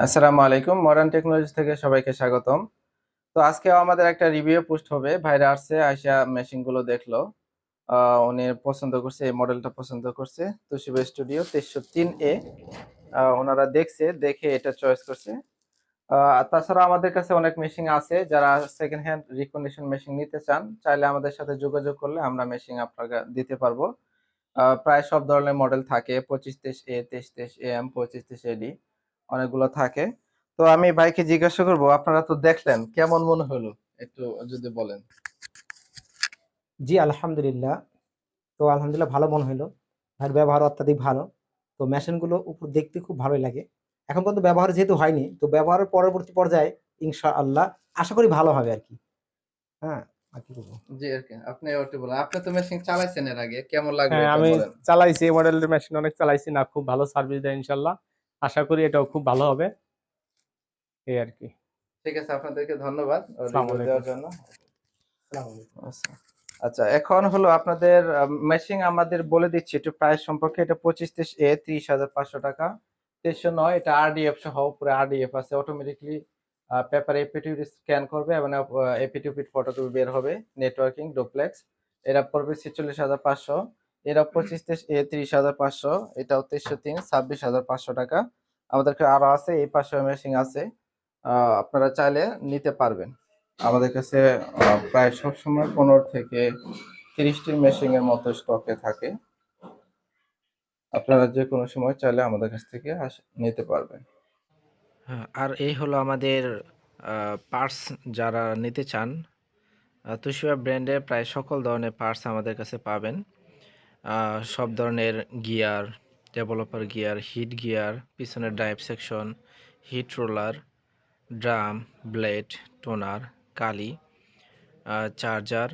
আসসালামু আলাইকুম, modern technology থেকে সবাইকে স্বাগতম। তো আজকে আমাদের একটা রিভিউ পোস্ট হবে। ভাইরা আসছে, আইসা মেশিন গুলো দেখলো। উনি পছন্দ করছে, এই মডেলটা পছন্দ করছে, তোশিবা স্টুডিও 2303A। ওনারা দেখছে, দেখে এটা চয়েস করছে। তাছাড়া আমাদের কাছে অনেক মেশিন আছে। যারা সেকেন্ড হ্যান্ড রিকন্ডিশন মেশিন নিতে চান, চাইলে আমাদের সাথে যোগাযোগ করলে আমরা মেশিন আপনাকে দিতে পারবো। প্রায় সব ধরনের মডেল থাকে, 2523A, 2323AM, 2523AD, অনেকগুলো থাকে। তো আমি ভাইকে জিজ্ঞাসা করবো, আপনারা তো দেখলেন, কেমন মনে হলো একটু যদি বলেন। জি, আলহামদুলিল্লাহ। তো আলহামদুলিল্লাহ ভালো মনে হইলো। ভাইয়ের ব্যবহার অত্যাধিক ভালো। তো মেশিনগুলো উপর দেখতে খুব ভালোই লাগে। এখন পর্যন্ত ব্যবহার যেহেতু হয়নি, তো ব্যবহারের পরবর্তী পর্যায়ে ইনশাআল্লাহ আশা করি ভালো হবে আরকি। হ্যাঁ, আর কি বলবো? জি, আর কি আপনি ওটা বলেন, আপনি তো মেশিন চালাইছেন এর আগে, কেমন লাগলো হ্যাঁ, এটা আমি বলেন। চালাইছি এই মডেলের মেশিন অনেক চালাইছি না, খুব ভালো সার্ভিস দেয় ইনশাল্লাহ। আশা করি এটাও খুব ভালো হবে এই আর কি। ঠিক আছে, আপনাদেরকে ধন্যবাদ আসসালামু রিভিউ আলাইকুম। দেওয়ার জন্য। আসসালামু আলাইকুম। আচ্ছা, আচ্ছা, এখন হলো আপনাদের মেশিন আমাদের বলে দিচ্ছি একটু প্রাইস সম্পর্কে। এটা 2523A, 30,500 টাকা। 2309, এটা আরডিএফ সহ, উপরে আরডিএফ আছে, অটোমেটিকলি পেপার এপিটিউড স্ক্যান করবে এবং এপিটিউড ফটোকপি বের হবে, নেটওয়ার্কিং ডুপ্লেক্স। এরা পড়বে 46,500। এরা 2523A, 30,500। এটাও 2303, 26,500 টাকা। আমাদের কাছে আরো আছে, এই পাশে মেশিন আছে। আপনারা চাইলে নিতে পারবেন। আমাদের কাছে প্রায় সবসময় 15 থেকে 30টি মেশিন এর মতো স্টকে থাকে। আপনারা যে কোনো সময় চাইলে আমাদের কাছ থেকে নিতে পারবেন। হ্যাঁ, আর এই হলো আমাদের পার্টস। যারা নিতে চান, তুষিবা ব্র্যান্ডের প্রায় সকল ধরনের পার্টস আমাদের কাছে পাবেন। সব ধরনের gear, developer gear, heat gear, পিছনের drive section, heat roller, drum, blade, toner, কালি, চার্জার,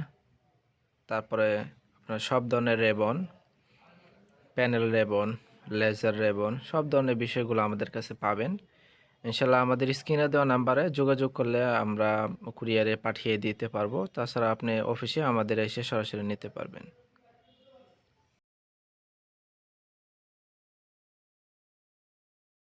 তারপরে আপনার সব ধরনের রেবন, প্যানেল রেবন, লেজার রেবন, সব ধরনের বিষয়গুলো আমাদের কাছে পাবেন। ইনশাল্লাহ আমাদের স্ক্রিনে দেওয়া নাম্বারে যোগাযোগ করলে আমরা কুরিয়ারে পাঠিয়ে দিতে পারবো। তাছাড়া আপনি অফিসে আমাদের এসে সরাসরি নিতে পারবেন।